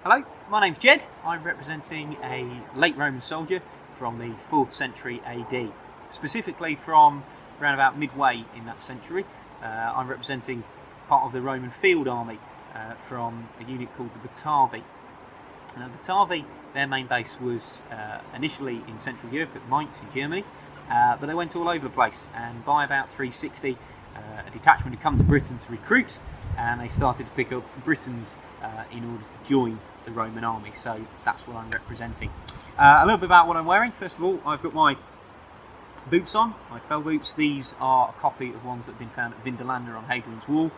Hello, my name's Jed. I'm representing a late Roman soldier from the 4th century AD, specifically from around about midway in that century. I'm representing part of the Roman field army from a unit called the Batavi. Now, the Batavi, their main base was initially in Central Europe at Mainz in Germany, but they went all over the place, and by about 360 a detachment had come to Britain to recruit, and they started to pick up Britons in order to join the Roman army. So that's what I'm representing. A little bit about what I'm wearing. First of all, I've got my boots on, my fell boots. These are a copy of ones that have been found at Vindelander on Hadrian's Wall.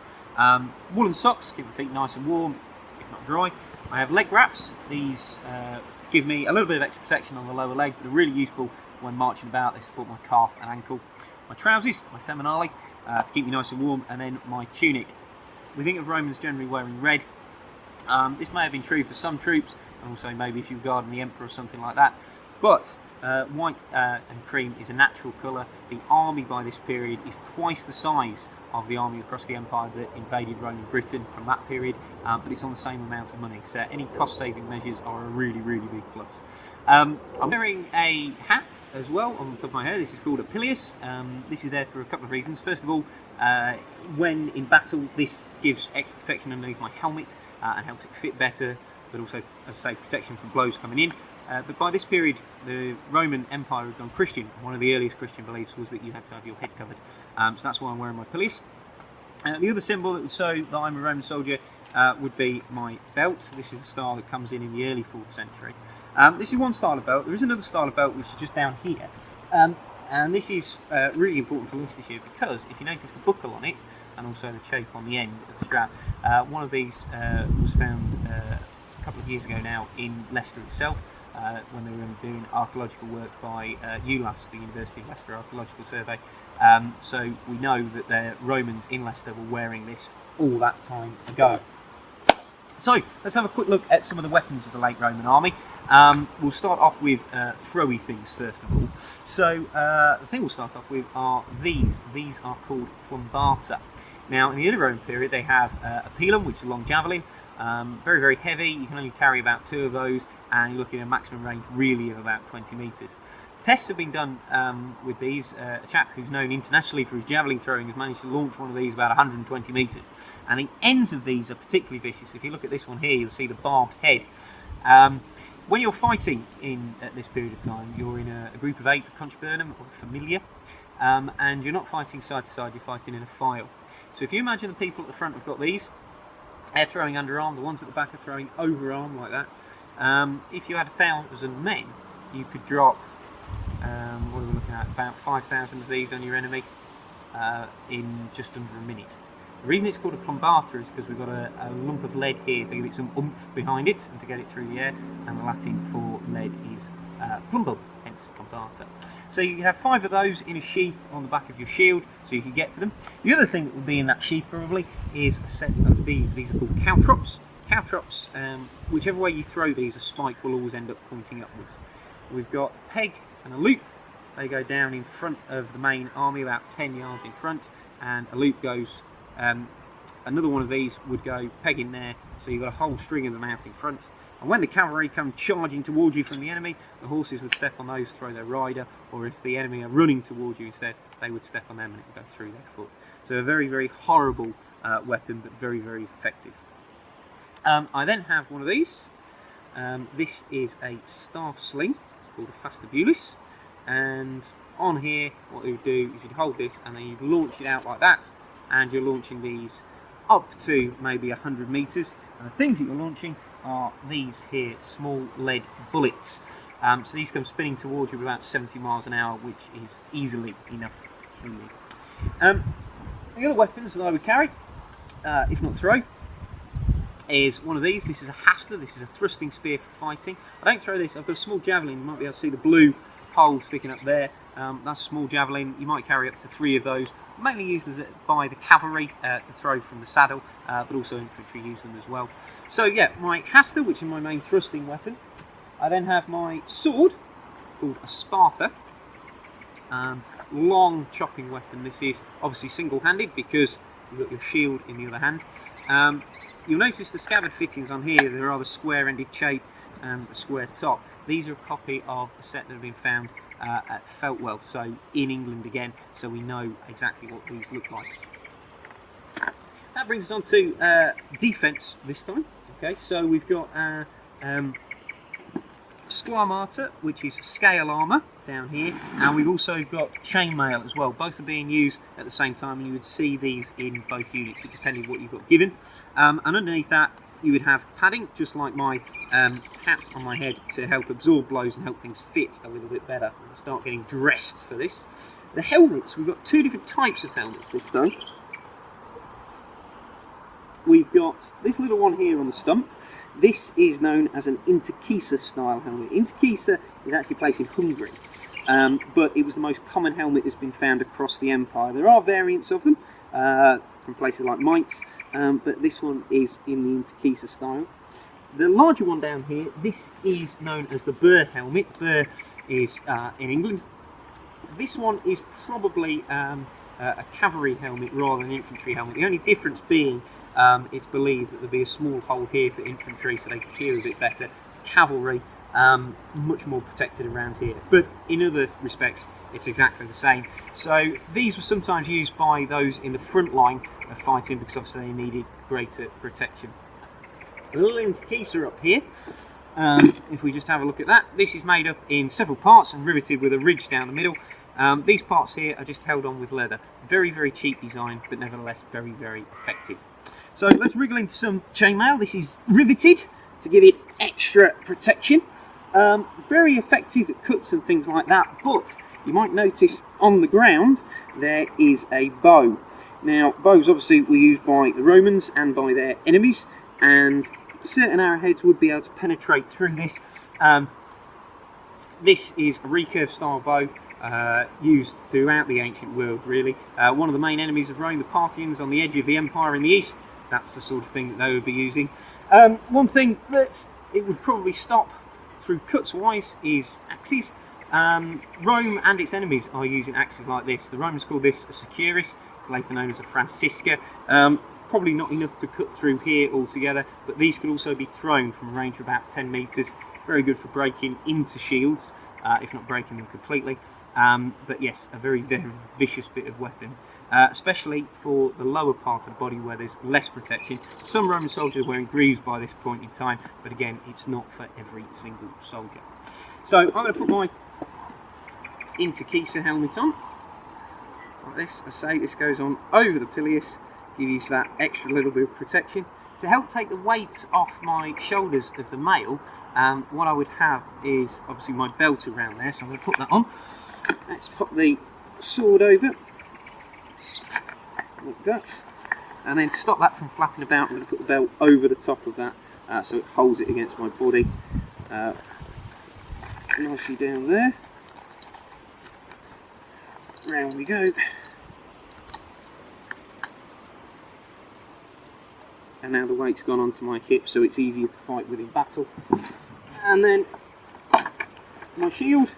Woolen socks, keep the feet nice and warm, if not dry. I have leg wraps. These give me a little bit of extra protection on the lower leg, but are really useful when marching about. They support my calf and ankle. My trousers, my feminale, to keep me nice and warm, and then my tunic. We think of Romans generally wearing red. This may have been true for some troops, and also maybe if you were guarding the emperor or something like that. But white and cream is a natural colour. The army by this period is twice the size of the army across the empire that invaded Roman Britain from that period, but it's on the same amount of money. So any cost-saving measures are a really, really big plus. I'm wearing a hat as well on the top of my head. This is called a pileus. This is there for a couple of reasons. First of all, when in battle, this gives extra protection underneath my helmet and helps it fit better, but also, as I say, protection from blows coming in. But by this period, the Roman Empire had gone Christian. One of the earliest Christian beliefs was that you had to have your head covered. So that's why I'm wearing my pileus. The other symbol that would show that I'm a Roman soldier would be my belt. This is a style that comes in the early 4th century. This is one style of belt. There is another style of belt which is just down here. And this is really important for Leicestershire because if you notice the buckle on it, and also the chafe on the end of the strap, one of these was found a couple of years ago now in Leicester itself, when they were doing archaeological work by ULAS, the University of Leicester Archaeological Survey. So we know that the Romans in Leicester were wearing this all that time ago. So let's have a quick look at some of the weapons of the late Roman army. We'll start off with throwy things first of all. So the thing we'll start off with are these. These are called plumbata. Now in the early Roman period they have a pilum, which is a long javelin, very, very heavy. You can only carry about 2 of those, and you're looking at a maximum range really of about 20 metres. Tests have been done with these. A chap who's known internationally for his javelin throwing has managed to launch one of these about 120 metres. And the ends of these are particularly vicious. If you look at this one here, you'll see the barbed head. When you're fighting at this period of time, you're in a group of 8, a conturbernum or a familia, and you're not fighting side to side, you're fighting in a file. So if you imagine the people at the front have got these, they're throwing underarm, the ones at the back are throwing overarm like that. If you had 1,000 men, you could drop, what are we looking at, about 5,000 of these on your enemy in just under a minute. The reason it's called a plumbata is because we've got a lump of lead here to give it some oomph behind it and to get it through the air, and the Latin for lead is plumbum, hence plumbata. So you have 5 of those in a sheath on the back of your shield, so you can get to them. The other thing that would be in that sheath probably is a set of these. These are called caltrops. Caltrops, whichever way you throw these, a spike will always end up pointing upwards. We've got a peg and a loop. They go down in front of the main army, about 10 yards in front, and a loop goes, another one of these would go peg in there, so you've got a whole string of them out in front. And when the cavalry come charging towards you from the enemy, the horses would step on those, throw their rider, or if the enemy are running towards you instead, they would step on them and it would go through their foot. So a very, very horrible weapon, but very, very effective. I then have one of these. This is a staff sling called a fastibulis, and on here what you would do is you'd hold this and then you'd launch it out like that, and you're launching these up to maybe 100 metres, and the things that you're launching are these here, small lead bullets. So these come spinning towards you at about 70 miles an hour, which is easily enough to kill you. The other weapons that I would carry, if not throw, is one of these. This is a hasta. This is a thrusting spear for fighting. I don't throw this. I've got a small javelin. You might be able to see the blue pole sticking up there. That's a small javelin. You might carry up to 3 of those. Mainly used by the cavalry to throw from the saddle, but also infantry use them as well. So yeah, my hasta, which is my main thrusting weapon. I then have my sword called a sparta. Long chopping weapon. This is obviously single-handed because you've got your shield in the other hand. You'll notice the scabbard fittings on here, they're rather square-ended shape and a square top. These are a copy of a set that have been found at Feltwell, so in England again, so we know exactly what these look like. That brings us on to defence this time. Okay, so we've got Squarmata, which is scale armour down here, and we've also got chainmail as well. Both are being used at the same time, and you would see these in both units, depending on what you've got given. And underneath that, you would have padding, just like my hat on my head, to help absorb blows and help things fit a little bit better. I'm going to start getting dressed for this. The helmets, we've got two different types of helmets this time. We've got this little one here on the stump. This is known as an Interkisa style helmet. Interkisa is actually placed in Hungary, but it was the most common helmet that's been found across the empire. There are variants of them from places like Mainz, but this one is in the Interkisa style. The larger one down here, this is known as the Burr helmet. Burr is in England. This one is probably a cavalry helmet rather than an infantry helmet. The only difference being it's believed that there'll be a small hole here for infantry so they can hear a bit better. Cavalry, much more protected around here. But in other respects, it's exactly the same. So these were sometimes used by those in the front line of fighting because obviously they needed greater protection. A little Interkisa up here. If we just have a look at that, this is made up in several parts and riveted with a ridge down the middle. These parts here are just held on with leather. Very, very cheap design, but nevertheless very, very effective. So let's wriggle into some chainmail. This is riveted to give it extra protection. Very effective at cuts and things like that, but you might notice on the ground there is a bow. Now, bows obviously were used by the Romans and by their enemies, and certain arrowheads would be able to penetrate through this. This is a recurve style bow. Used throughout the ancient world, really. One of the main enemies of Rome, the Parthians, on the edge of the empire in the east, that's the sort of thing that they would be using. One thing that it would probably stop through cuts wise is axes. Rome and its enemies are using axes like this. The Romans called this a securus, it's later known as a francisca. Probably not enough to cut through here altogether, but these could also be thrown from a range of about 10 metres. Very good for breaking into shields, if not breaking them completely. But yes, a very, very vicious bit of weapon, especially for the lower part of the body where there's less protection. Some Roman soldiers were wearing greaves by this point in time, but again, it's not for every single soldier. So I'm going to put my Interkisa helmet on, like this. I say this goes on over the pileus, gives you that extra little bit of protection. To help take the weight off my shoulders of the mail, what I would have is obviously my belt around there, so I'm going to put that on. Let's put the sword over, like that, and then to stop that from flapping about, I'm going to put the belt over the top of that, so it holds it against my body, nicely down there. Round we go, and now the weight's gone onto my hip, so it's easier to fight with in battle. And then my shield,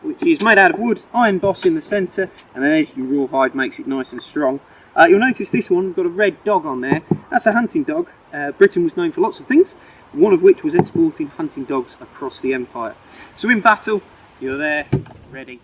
which is made out of wood, iron boss in the centre, and an edged rawhide makes it nice and strong. You'll notice this one got a red dog on there. That's a hunting dog. Britain was known for lots of things, one of which was exporting hunting dogs across the empire. So in battle, you're there, ready